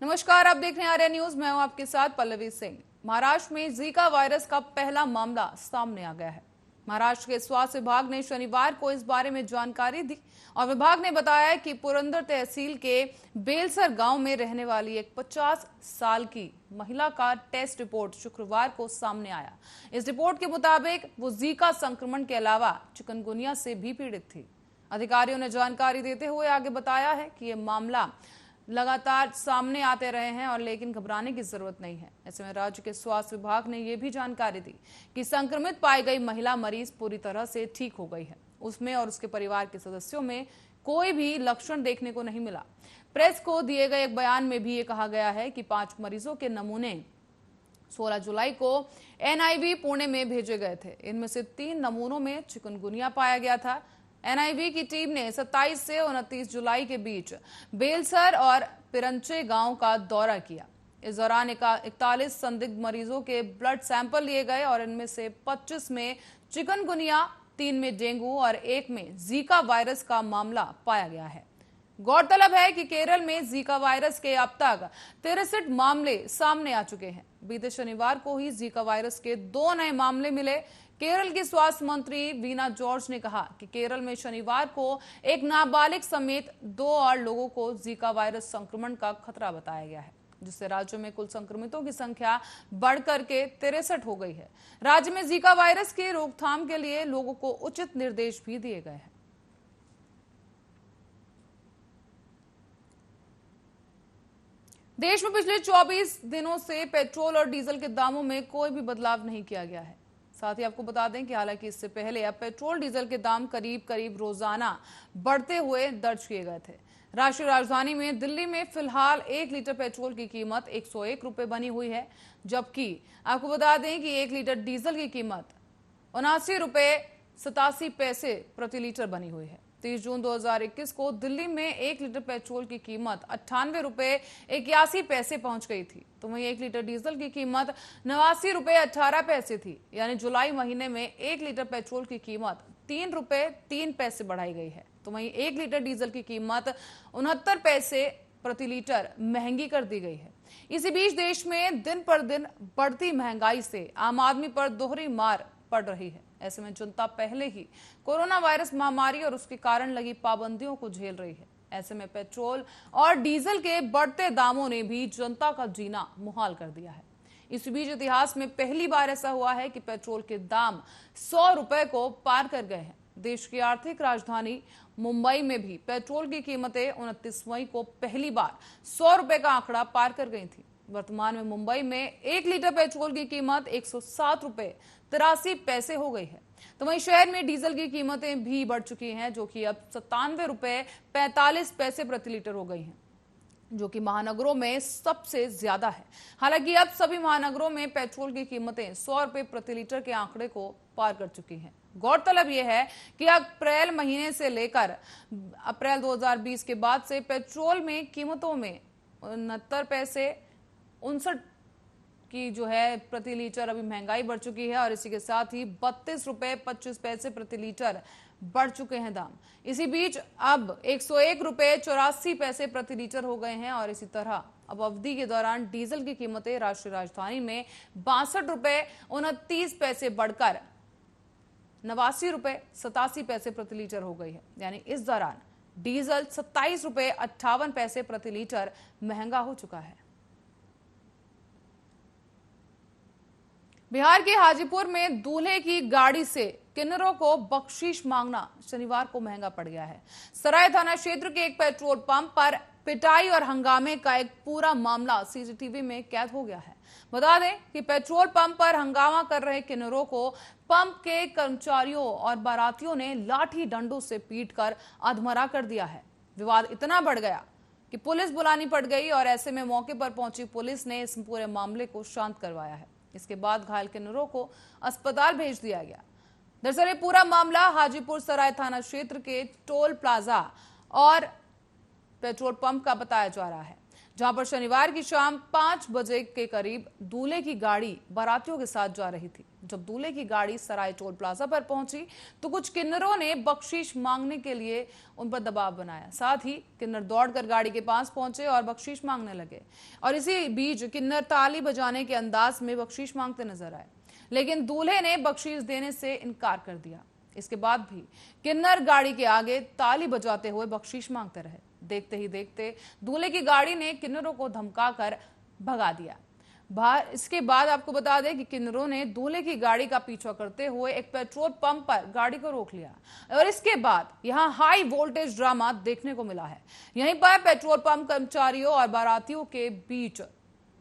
नमस्कार, आप देख रहे हैं आर्या न्यूज। मैं हूं आपके साथ पल्लवी सिंह। महाराष्ट्र में जीका वायरस का पहला मामला सामने आ गया है। महाराष्ट्र के स्वास्थ्य विभाग ने शनिवार को इस बारे में जानकारी दी और विभाग ने बताया कि पुरंदर तहसील के बेलसर गांव में रहने वाली एक 50 साल की महिला का टेस्ट रिपोर्ट शुक्रवार को सामने आया। इस रिपोर्ट के मुताबिक वो जीका संक्रमण के अलावा चिकनगुनिया से भी पीड़ित थी। अधिकारियों ने जानकारी देते हुए आगे बताया है कि यह मामला लगातार सामने आते रहे हैं और लेकिन घबराने की जरूरत नहीं है। ऐसे में राज्य के स्वास्थ्य विभाग ने यह भी जानकारी दी कि संक्रमित पाई गई महिला मरीज पूरी तरह से ठीक हो गई है। उसमें और उसके परिवार के सदस्यों में कोई भी लक्षण देखने को नहीं मिला। प्रेस को दिए गए एक बयान में भी ये कहा गया है कि 5 मरीजों के नमूने 16 जुलाई को एनआईवी पुणे में भेजे गए थे। इनमें से 3 नमूनों में चिकनगुनिया पाया गया था। एनआईवी की टीम ने 27 से 29 जुलाई के बीच बेलसर और पिरंचे गांव का दौरा किया। इस दौरान 41 संदिग्ध मरीजों के ब्लड सैंपल लिए गए और इनमें से 25 में चिकनगुनिया, 3 में डेंगू और 1 में जीका वायरस का मामला पाया गया है। गौरतलब है कि केरल में जीका वायरस के अब तक 63 मामले सामने आ चुके हैं। बीते शनिवार को ही जीका वायरस के 2 नए मामले मिले। केरल की स्वास्थ्य मंत्री वीना जॉर्ज ने कहा कि केरल में शनिवार को एक नाबालिग समेत 2 और लोगों को जीका वायरस संक्रमण का खतरा बताया गया है, जिससे राज्य में कुल संक्रमितों की संख्या बढ़कर के 63 हो गई है। राज्य में जीका वायरस की रोकथाम के लिए लोगों को उचित निर्देश भी दिए गए हैं। देश में पिछले 24 दिनों से पेट्रोल और डीजल के दामों में कोई भी बदलाव नहीं किया गया है। साथ ही आपको बता दें कि हालांकि इससे पहले अब पेट्रोल डीजल के दाम करीब रोजाना बढ़ते हुए दर्ज किए गए थे। राष्ट्रीय राजधानी में दिल्ली में फिलहाल 1 लीटर पेट्रोल की कीमत 101 रुपए बनी हुई है, जबकि आपको बता दें कि 1 लीटर डीजल की कीमत 79 रुपए 87 पैसे प्रति लीटर बनी हुई है। 30 जून 2021 को दिल्ली में 1 लीटर पेट्रोल की कीमत 98 रुपए 81 पैसे पहुंच गई थी, तो वहीं 1 लीटर डीजल की कीमत 89 रुपए 18 पैसे थी। यानी जुलाई महीने में 1 लीटर पेट्रोल की कीमत 3 रुपए 3 पैसे बढ़ाई गई है, तो वहीं 1 लीटर डीजल की कीमत 69 पैसे प्रति लीटर महंगी कर दी गई है। इसी बीच देश में दिन पर दिन बढ़ती महंगाई से आम आदमी पर दोहरी मार पड़ रही है। ऐसे में जनता पहले ही कोरोना वायरस महामारी और उसके कारण लगी पाबंदियों को झेल रही है। ऐसे में पेट्रोल और डीजल के बढ़ते दामों ने भी जनता का जीना मुहाल कर दिया है। इस बीच इतिहास में पहली बार ऐसा हुआ है कि पेट्रोल के दाम 100 रुपए को पार कर गए हैं। देश की आर्थिक राजधानी मुंबई में भी पेट्रोल की कीमतें 29 मई को पहली बार 100 रुपए का आंकड़ा पार कर गई थी। वर्तमान में मुंबई में 1 लीटर पेट्रोल की कीमत 107 रुपए 83 पैसे हो गई है, तो वहीं शहर में डीजल की कीमतें भी बढ़ चुकी हैं, जो कि अब 97 रुपए 45 पैसे प्रति लीटर हो गई हैं, जो कि महानगरों में सबसे ज्यादा है। हालांकि अब सभी महानगरों में पेट्रोल की कीमतें 100 रुपए प्रति लीटर के आंकड़े को पार कर चुकी हैं। गौरतलब यह है कि अप्रैल महीने से लेकर अप्रैल 2020 के बाद से पेट्रोल में कीमतों में 69 पैसे 59 की जो है प्रति लीटर अभी महंगाई बढ़ चुकी है और इसी के साथ ही 32 रुपए 25 पैसे प्रति लीटर बढ़ चुके हैं दाम। इसी बीच अब 101 रुपए 84 पैसे प्रति लीटर हो गए हैं और इसी तरह अब अवधि के दौरान डीजल की कीमतें राष्ट्रीय राजधानी में 62 रुपए 29 पैसे बढ़कर 89 रुपए 87 पैसे प्रति लीटर हो गई है। यानी इस दौरान डीजल 27 रुपए 58 पैसे प्रति लीटर महंगा हो चुका है। बिहार के हाजीपुर में दूल्हे की गाड़ी से किन्नरों को बख्शीश मांगना शनिवार को महंगा पड़ गया है। सराय थाना क्षेत्र के एक पेट्रोल पंप पर पिटाई और हंगामे का एक पूरा मामला सीसीटीवी में कैद हो गया है। बता दें कि पेट्रोल पंप पर हंगामा कर रहे किन्नरों को पंप के कर्मचारियों और बारातियों ने लाठी डंडों से पीटकर अधमरा कर दिया है। विवाद इतना बढ़ गया कि पुलिस बुलानी पड़ गई और ऐसे में मौके पर पहुंची पुलिस ने इस पूरे मामले को शांत करवाया है। इसके बाद घायल किन्नरों को अस्पताल भेज दिया गया। दरअसल पूरा मामला हाजीपुर सराय थाना क्षेत्र के टोल प्लाजा और पेट्रोल पंप का बताया जा रहा है, जहां पर शनिवार की शाम 5 बजे के करीब दूल्हे की गाड़ी बारातियों के साथ जा रही थी। जब दूल्हे की गाड़ी सराय टोल प्लाजा पर पहुंची तो कुछ किन्नरों ने बख्शीश मांगने के लिए उन पर दबाव बनाया। साथ ही किन्नर दौड़कर गाड़ी के पास पहुंचे और बख्शीश मांगने लगे और इसी बीच किन्नर ताली बजाने के अंदाज में बख्शीश मांगते नजर आए, लेकिन दूल्हे ने बख्शीश देने से इनकार कर दिया। इसके बाद भी किन्नर गाड़ी के आगे ताली बजाते हुए बख्शीश मांगते रहे। देखते ही देखते दूल्हे की गाड़ी ने किन्नरों को धमकाकर भगा दिया। इसके बाद आपको बता दें कि किन्नरों ने दूल्हे की गाड़ी का पीछा करते हुए एक पेट्रोल पंप पर गाड़ी को रोक लिया और इसके बाद यहां हाई वोल्टेज ड्रामा देखने को मिला है। यहीं पर पेट्रोल पंप कर्मचारियों और बारातियों के बीच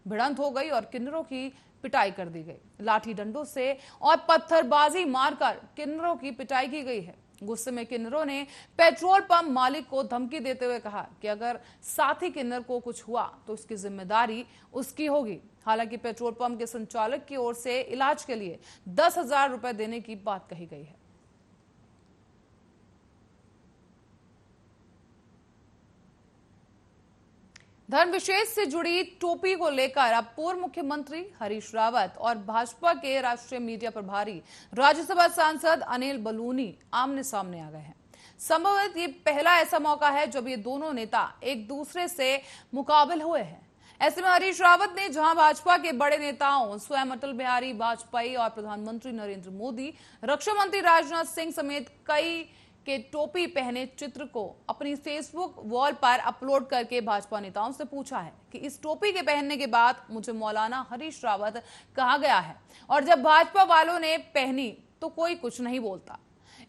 भिड़ंत हो गई और किन्नरों की पिटाई कर दी गई। लाठी डंडों से और पत्थरबाजी मारकर किन्नरों की पिटाई की गई है। गुस्से में किन्नरों ने पेट्रोल पंप मालिक को धमकी देते हुए कहा कि अगर साथी किन्नर को कुछ हुआ तो इसकी जिम्मेदारी उसकी होगी। हालांकि पेट्रोल पंप के संचालक की ओर से इलाज के लिए 10,000 रुपए देने की बात कही गई है। धर्म विशेष से जुड़ी टोपी को लेकर अब पूर्व मुख्यमंत्री हरीश रावत और भाजपा के राष्ट्रीय मीडिया प्रभारी राज्यसभा सांसद अनिल बलूनी आमने सामने आ गए हैं। संभवतः ये पहला ऐसा मौका है जब ये दोनों नेता एक दूसरे से मुकाबिल हुए हैं। ऐसे में हरीश रावत ने जहां भाजपा के बड़े नेताओं स्वयं अटल बिहारी वाजपेयी और प्रधानमंत्री नरेंद्र मोदी, रक्षा मंत्री राजनाथ सिंह समेत कई के टोपी पहने चित्र को अपनी फेसबुक वॉल पर अपलोड करके भाजपा नेताओं से पूछा है कि इस टोपी के पहनने के बाद मुझे मौलाना हरीश रावत कहा गया है और जब भाजपा वालों ने पहनी तो कोई कुछ नहीं बोलता।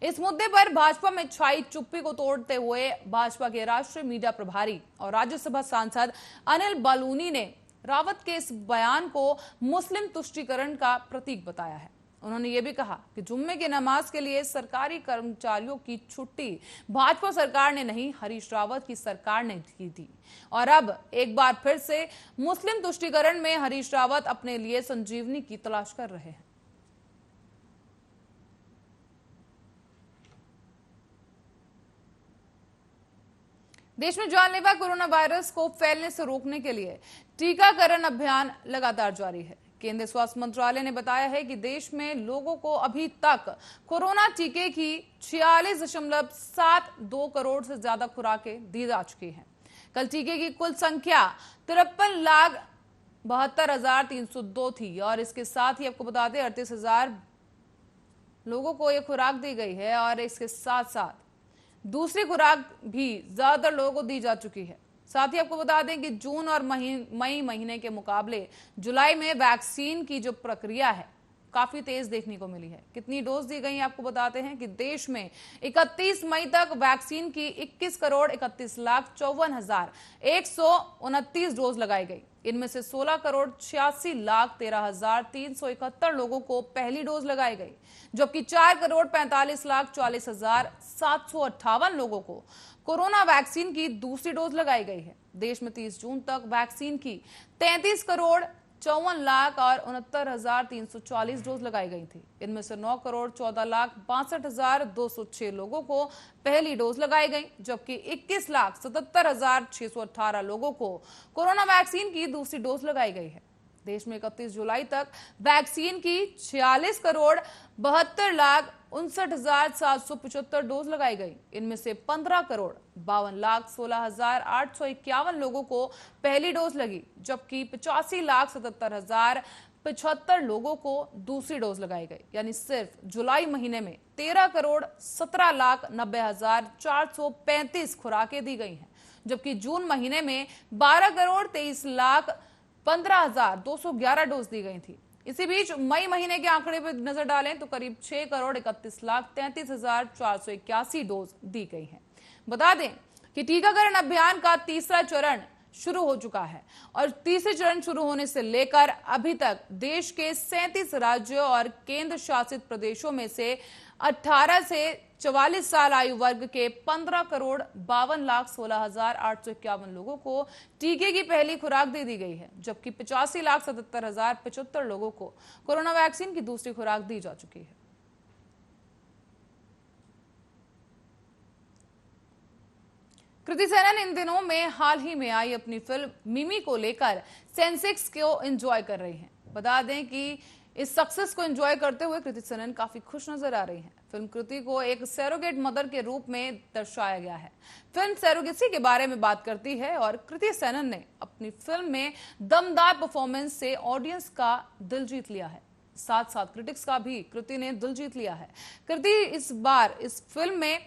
इस मुद्दे पर भाजपा में छाई चुप्पी को तोड़ते हुए भाजपा के राष्ट्रीय मीडिया प्रभारी और राज्यसभा सांसद अनिल बलूनी ने रावत के इस बयान को मुस्लिम तुष्टीकरण का प्रतीक बताया है। उन्होंने ये भी कहा कि जुम्मे की नमाज के लिए सरकारी कर्मचारियों की छुट्टी भाजपा सरकार ने नहीं, हरीश रावत की सरकार ने की थी और अब एक बार फिर से मुस्लिम तुष्टीकरण में हरीश रावत अपने लिए संजीवनी की तलाश कर रहे हैं। देश में जानलेवा कोरोना वायरस को फैलने से रोकने के लिए टीकाकरण अभियान लगातार जारी है। केंद्रीय स्वास्थ्य मंत्रालय ने बताया है कि देश में लोगों को अभी तक कोरोना टीके की 46.72 करोड़ से ज्यादा खुराकें दी जा चुकी हैं। कल टीके की कुल संख्या 53,72,302 थी और इसके साथ ही आपको बता दें 38,000 लोगों को यह खुराक दी गई है और इसके साथ साथ दूसरी खुराक भी ज्यादातर लोगों को दी जा चुकी है। साथ ही आपको बता दें कि जून और मई महीने के मुकाबले जुलाई में वैक्सीन की जो प्रक्रिया है काफी तेज देखने को मिली है। कितनी डोज दी गई आपको बताते हैं कि देश में 31 मई तक वैक्सीन की 21,61,54,129 डोज लगाई गई। इनमें से 16,86,13,371 लोगों को पहली डोज लगाई गई, जबकि 4,45,44,758 लोगों को कोरोना वैक्सीन की दूसरी डोज लगाई गई है। देश में 30 जून तक वैक्सीन की 33,54,69,340 डोज लगाई गई थी। इनमें से 9,14,62,606 लोगों को पहली डोज लगाई गई, जबकि 21,77,618 लोगों को कोरोना वैक्सीन की दूसरी डोज लगाई गई है। देश में 31 जुलाई तक वैक्सीन की 46,72,59,775 डोज लगाई गई। इनमें से 15,52,16,851 लोगों को पहली डोज लगी, जबकि 85,77,075 लोगों को दूसरी डोज लगाई गई। यानी सिर्फ जुलाई महीने में 13,17,90,435 खुराकें दी गई हैं, जबकि जून महीने में 12,23,15,211 डोज दी गई थी। इसी बीच मई महीने के आंकड़े पर नजर डालें तो करीब 6,31,33,481 डोज दी गई है। बता दें कि टीकाकरण अभियान का तीसरा चरण शुरू हो चुका है और तीसरे चरण शुरू होने से लेकर अभी तक देश के 37 राज्यों और केंद्र शासित प्रदेशों में से 18 से 44 साल आयु वर्ग के 15,52,16,851 लोगों को टीके की पहली खुराक दे दी गई है, जबकि 85,77,075 लोगों को कोरोना वैक्सीन की दूसरी खुराक दी जा चुकी है। कृति सेनन इन दिनों में हाल ही में आई अपनी फिल्म मिमी को लेकर सेंसेक्स को एंजॉय कर रही हैं। बता दें कि इस सक्सेस को एंजॉय करते हुए कृति सेनन काफी खुश नजर आ रही हैं। फिल्म कृति को एक सैरोगेट मदर के रूप में दर्शाया गया है। फिल्म सैरोगेसी के बारे में बात करती है और कृति सेनन ने अपनी फिल्म में दमदार परफॉर्मेंस से ऑडियंस का दिल जीत लिया है। साथ साथ क्रिटिक्स का भी कृति ने दिल जीत लिया है। कृति इस बार इस फिल्म में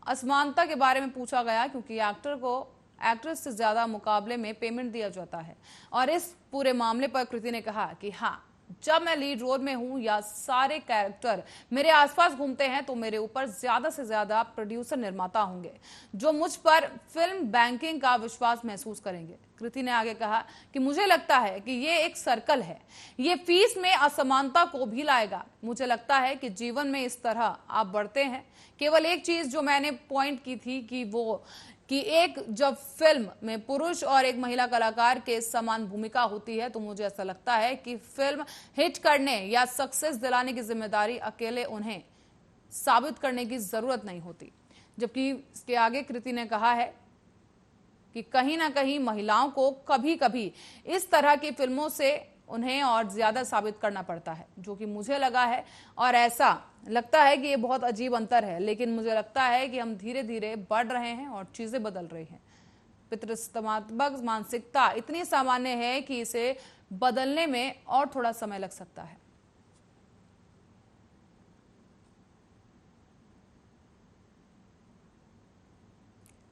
असमानता के बारे में पूछा गया क्योंकि एक्टर को एक्ट्रेस से ज्यादा मुकाबले में पेमेंट दिया जाता है और इस पूरे मामले पर कृति ने कहा कि हाँ, जब मैं लीड रोल में हूं या सारे कैरेक्टर मेरे आसपास घूमते हैं तो मेरे ऊपर ज्यादा से ज्यादा प्रोड्यूसर निर्माता होंगे जो मुझ पर फिल्म बैंकिंग का विश्वास महसूस करेंगे। कृति ने आगे कहा कि मुझे लगता है कि ये एक सर्कल है, ये फीस में असमानता को भी लाएगा। मुझे लगता है कि जीवन में इस तरह आप बढ़ते हैं। केवल एक चीज जो मैंने पॉइंट की थी कि एक जब फिल्म में पुरुष और एक महिला कलाकार के समान भूमिका होती है तो मुझे ऐसा लगता है कि फिल्म हिट करने या सक्सेस दिलाने की जिम्मेदारी अकेले उन्हें साबित करने की जरूरत नहीं होती। जबकि इसके आगे कृति ने कहा है कि कहीं ना कहीं महिलाओं को कभी कभी इस तरह की फिल्मों से उन्हें और ज्यादा साबित करना पड़ता है, जो कि मुझे लगा है और ऐसा लगता है कि ये बहुत अजीब अंतर है, लेकिन मुझे लगता है कि हम धीरे धीरे बढ़ रहे हैं और चीजें बदल रही हैं। पितृसत्तात्मक मानसिकता इतनी सामान्य है कि इसे बदलने में और थोड़ा समय लग सकता है।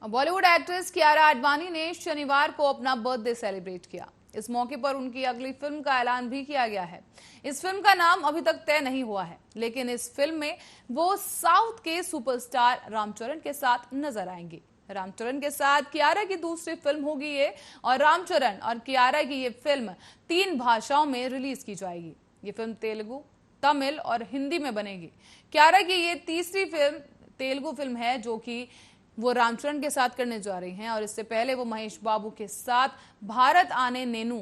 बॉलीवुड एक्ट्रेस कियारा आडवाणी ने शनिवार को अपना बर्थडे सेलिब्रेट किया। इस मौके पर उनकी अगली फिल्म का ऐलान भी किया गया है। इस फिल्म का नाम अभी तक तय नहीं हुआ है, लेकिन इस फिल्म में वो साउथ के सुपरस्टार रामचरण के साथ नजर आएंगी। रामचरण के साथ कियारा की दूसरी फिल्म होगी ये, और रामचरण और कियारा की ये फिल्म 3 भाषाओं में रिलीज की जाएगी। ये फिल्म तेलुगु, तमिल और हिंदी में बनेगी। कियारा की ये तीसरी फिल्म तेलुगु फिल्म है जो कि वो रामचरण के साथ करने जा रही हैं और इससे पहले वो महेश बाबू के साथ भारत आने नेनू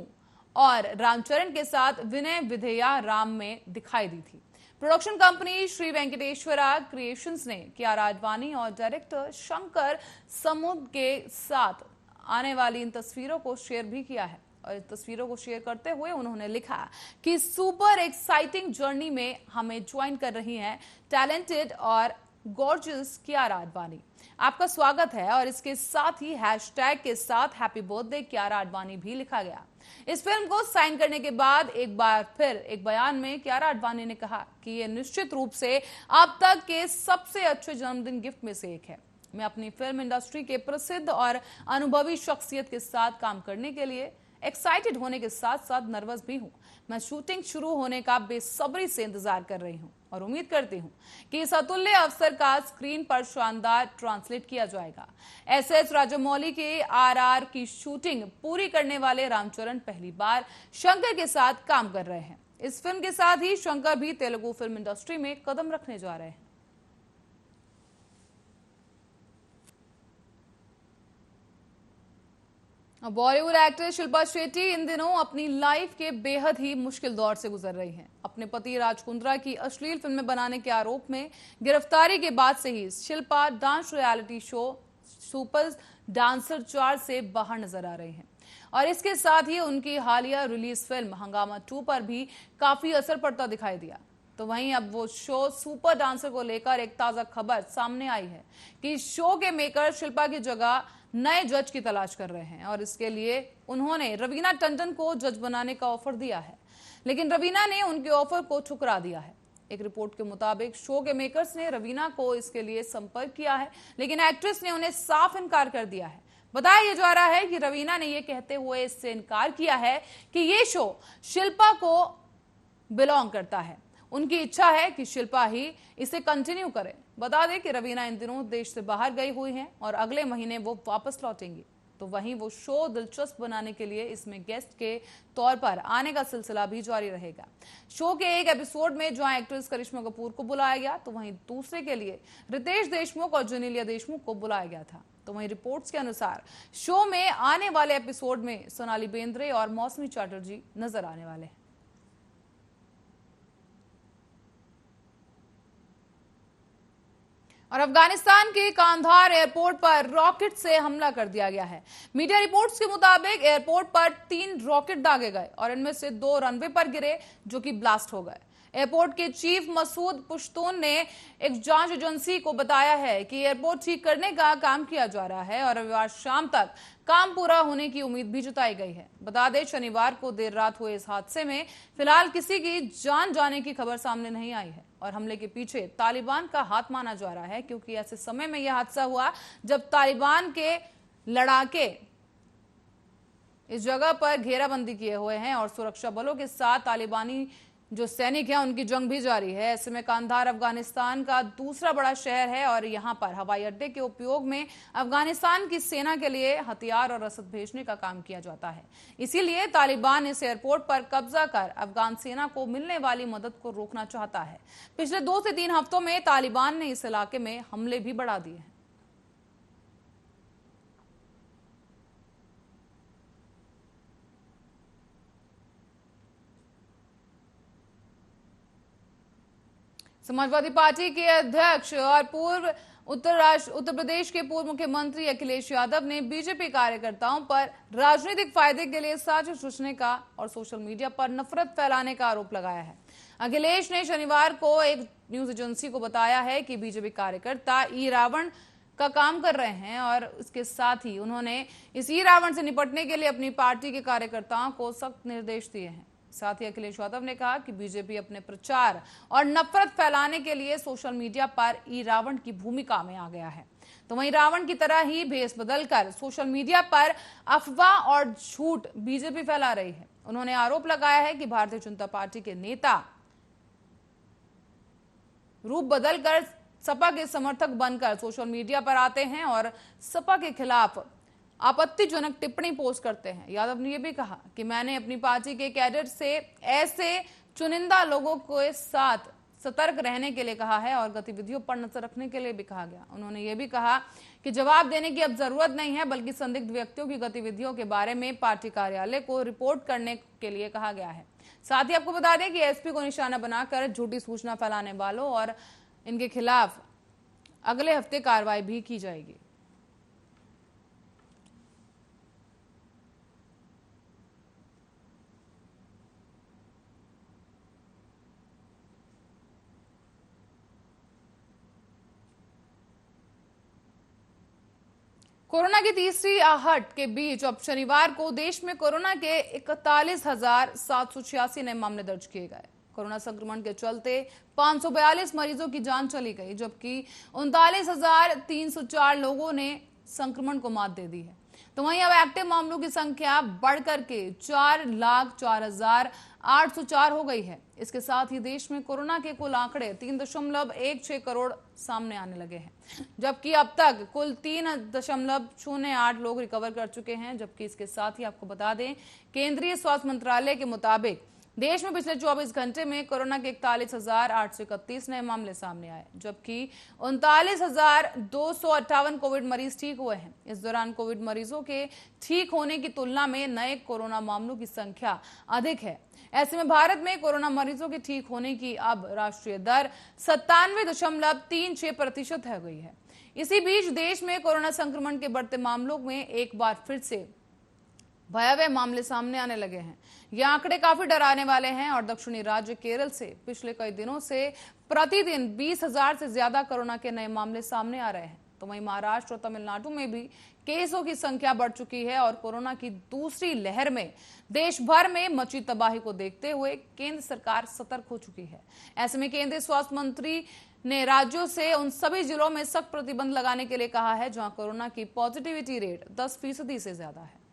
और रामचरण के साथ विनय विधेया राम में दिखाई दी थी। Production company Shri Venkateshwara creations ने कियारा आडवाणी और डायरेक्टर शंकर समुद्र के साथ आने वाली इन तस्वीरों को शेयर भी किया है और इन तस्वीरों को शेयर करते हुए उन्होंने लिखा कि सुपर एक्साइटिंग जर्नी में हमें ज्वाइन कर रही हैं टैलेंटेड और गॉर्जियस कियारा आडवाणी। आपका स्वागत है और इसके साथ ही हैशटैग के साथ हैप्पी बर्थडे कियारा आडवाणी भी लिखा गया। इस फिल्म को साइन करने के बाद एक बार फिर एक बयान में कियारा आडवाणी ने कहा कि यह निश्चित रूप से अब तक के सबसे अच्छे जन्मदिन गिफ्ट में से एक है। मैं अपनी फिल्म इंडस्ट्री के प्रसिद्ध और अनुभवी शख्सियत के साथ काम करने के लिए एक्साइटेड होने के साथ साथ नर्वस भी हूं। मैं शूटिंग शुरू होने का बेसब्री से इंतजार कर रही हूं और उम्मीद करती हूं कि इस अतुल्य अवसर का स्क्रीन पर शानदार ट्रांसलेट किया जाएगा। एसएस राजामौली के आरआर की शूटिंग पूरी करने वाले रामचरण पहली बार शंकर के साथ काम कर रहे हैं। इस फिल्म के साथ ही शंकर भी तेलुगु फिल्म इंडस्ट्री में कदम रखने जा रहे हैं। बॉलीवुड एक्ट्रेस शिल्पा शेट्टी इन दिनों अपनी लाइफ के बेहद ही मुश्किल दौर से गुजर रही हैं। अपने पति राज कुंद्रा की अश्लील फिल्में बनाने के आरोप में गिरफ्तारी के बाद से ही Shilpa dance reality show super dancer 4 से बाहर नजर आ रही हैं और इसके साथ ही उनकी हालिया रिलीज फिल्म हंगामा 2 पर भी काफी असर पड़ता दिखाई दिया। तो वहीं अब वो शो सुपर डांसर को लेकर एक ताजा खबर सामने आई है कि शो के मेकर शिल्पा की जगह नए जज की तलाश कर रहे हैं और इसके लिए उन्होंने रवीना टंडन को जज बनाने का ऑफर दिया है, लेकिन रवीना ने उनके ऑफर को ठुकरा दिया है। एक रिपोर्ट के मुताबिक शो के मेकर्स ने रवीना को इसके लिए संपर्क किया है, लेकिन एक्ट्रेस ने उन्हें साफ इनकार कर दिया है। बताया जा रहा है कि रवीना ने यह कहते हुए इससे इनकार किया है कि ये शो शिल्पा को बिलोंग करता है। उनकी इच्छा है कि शिल्पा ही इसे कंटिन्यू करे। बता दें कि रवीना इन दिनों देश से बाहर गई हुई हैं और अगले महीने वो वापस लौटेंगी। तो वहीं वो शो दिलचस्प बनाने के लिए इसमें गेस्ट के तौर पर आने का सिलसिला भी जारी रहेगा। शो के एक एपिसोड में जहां एक्ट्रेस करिश्मा कपूर को बुलाया गया तो वहीं दूसरे के लिए रितेश देशमुख और जेनेलिया देशमुख को बुलाया गया था। तो वहीं रिपोर्ट्स के अनुसार शो में आने वाले एपिसोड में सोनाली बेंद्रे और मौसमी चैटर्जी नजर आने वाले हैं। और अफगानिस्तान के कांधार एयरपोर्ट पर रॉकेट से हमला कर दिया गया है। मीडिया रिपोर्ट्स के मुताबिक एयरपोर्ट पर 3 रॉकेट दागे गए और इनमें से 2 रनवे पर गिरे, जो कि ब्लास्ट हो गए। एयरपोर्ट के चीफ मसूद पुश्तून ने एक जांच एजेंसी को बताया है कि एयरपोर्ट ठीक करने का काम किया जा रहा है और रविवार शाम तक काम पूरा होने की उम्मीद भी जताई गई है। बता दें, शनिवार को देर रात हुए इस हादसे में फिलहाल किसी की जान जाने की खबर सामने नहीं आई है और हमले के पीछे तालिबान का हाथ माना जा रहा है, क्योंकि ऐसे समय में यह हादसा हुआ जब तालिबान के लड़ाके इस जगह पर घेराबंदी किए हुए हैं और सुरक्षा बलों के साथ तालिबानी जो सैनिक हैं उनकी जंग भी जारी है। ऐसे में कांधार अफगानिस्तान का दूसरा बड़ा शहर है और यहां पर हवाई अड्डे के उपयोग में अफगानिस्तान की सेना के लिए हथियार और रसद भेजने का काम किया जाता है। इसीलिए तालिबान इस एयरपोर्ट पर कब्जा कर अफगान सेना को मिलने वाली मदद को रोकना चाहता है। पिछले 2 से 3 हफ्तों में तालिबान ने इस इलाके में हमले भी बढ़ा दिए हैं। समाजवादी पार्टी के अध्यक्ष और पूर्व उत्तर प्रदेश के पूर्व मुख्यमंत्री अखिलेश यादव ने बीजेपी कार्यकर्ताओं पर राजनीतिक फायदे के लिए साजिश रचने का और सोशल मीडिया पर नफरत फैलाने का आरोप लगाया है। अखिलेश ने शनिवार को एक न्यूज एजेंसी को बताया है कि बीजेपी कार्यकर्ता ई रावण का काम कर रहे हैं और इसके साथ ही उन्होंने इस ई रावण से निपटने के लिए अपनी पार्टी के कार्यकर्ताओं को सख्त निर्देश दिए हैं। साथ ही अखिलेश यादव ने कहा कि बीजेपी अपने प्रचार और नफरत फैलाने के लिए सोशल मीडिया पर ई रावण की भूमिका में आ गया है, तो वहीं रावण की तरह ही भेष बदलकर सोशल मीडिया पर अफवाह और झूठ बीजेपी फैला रही है। उन्होंने आरोप लगाया है कि भारतीय जनता पार्टी के नेता रूप बदलकर सपा के समर्थक बनकर सोशल मीडिया पर आते हैं और सपा के खिलाफ आपत्तिजनक टिप्पणी पोस्ट करते हैं। यादव ने यह भी कहा कि मैंने अपनी पार्टी के कैडर से ऐसे चुनिंदा लोगों के साथ सतर्क रहने के लिए कहा है और गतिविधियों पर नजर रखने के लिए भी कहा गया। उन्होंने यह भी कहा कि जवाब देने की अब जरूरत नहीं है, बल्कि संदिग्ध व्यक्तियों की गतिविधियों के बारे में पार्टी कार्यालय को रिपोर्ट करने के लिए कहा गया है। साथ ही आपको बता दें कि एसपी को निशाना बनाकर झूठी सूचना फैलाने वालों और इनके खिलाफ अगले हफ्ते कार्रवाई भी की जाएगी। कोरोना की तीसरी आहट के बीच अब शनिवार को देश में कोरोना के 41,786 नए मामले दर्ज किए गए। कोरोना संक्रमण के चलते 542 मरीजों की जान चली गई, जबकि 39,304 लोगों ने संक्रमण को मात दे दी है। तो वहीं अब एक्टिव मामलों की संख्या बढ़कर के 4,04,804 हो गई है। इसके साथ ही देश में कोरोना के कुल आंकड़े 3.16 करोड़ सामने आने लगे हैं, जबकि अब तक कुल 3.08 लोग रिकवर कर चुके हैं। जबकि इसके साथ ही आपको बता दें, केंद्रीय स्वास्थ्य मंत्रालय के मुताबिक देश में पिछले 24 घंटे में कोरोना के 41,831 नए मामले सामने आए, जबकि 39,258 कोविड मरीज ठीक हुए हैं। इस दौरान कोविड मरीजों के ठीक होने की तुलना में नए कोरोना मामलों की संख्या अधिक है। ऐसे में भारत में कोरोना मरीजों के ठीक होने की अब राष्ट्रीय दर 97.36% हो गई है। इसी बीच देश में कोरोना संक्रमण के बढ़ते मामलों में एक बार फिर से भयावह मामले सामने आने लगे हैं। ये आंकड़े काफी डराने वाले हैं और दक्षिणी राज्य केरल से पिछले कई दिनों से प्रतिदिन 20,000 से ज्यादा कोरोना के नए मामले सामने आ रहे हैं। तो वहीं महाराष्ट्र और तमिलनाडु में भी केसों की संख्या बढ़ चुकी है और कोरोना की दूसरी लहर में देश भर में मची तबाही को देखते हुए केंद्र सरकार सतर्क हो चुकी है। ऐसे में केंद्रीय स्वास्थ्य मंत्री ने राज्यों से उन सभी जिलों में सख्त प्रतिबंध लगाने के लिए कहा है जहां कोरोना की पॉजिटिविटी रेट 10% से ज्यादा है।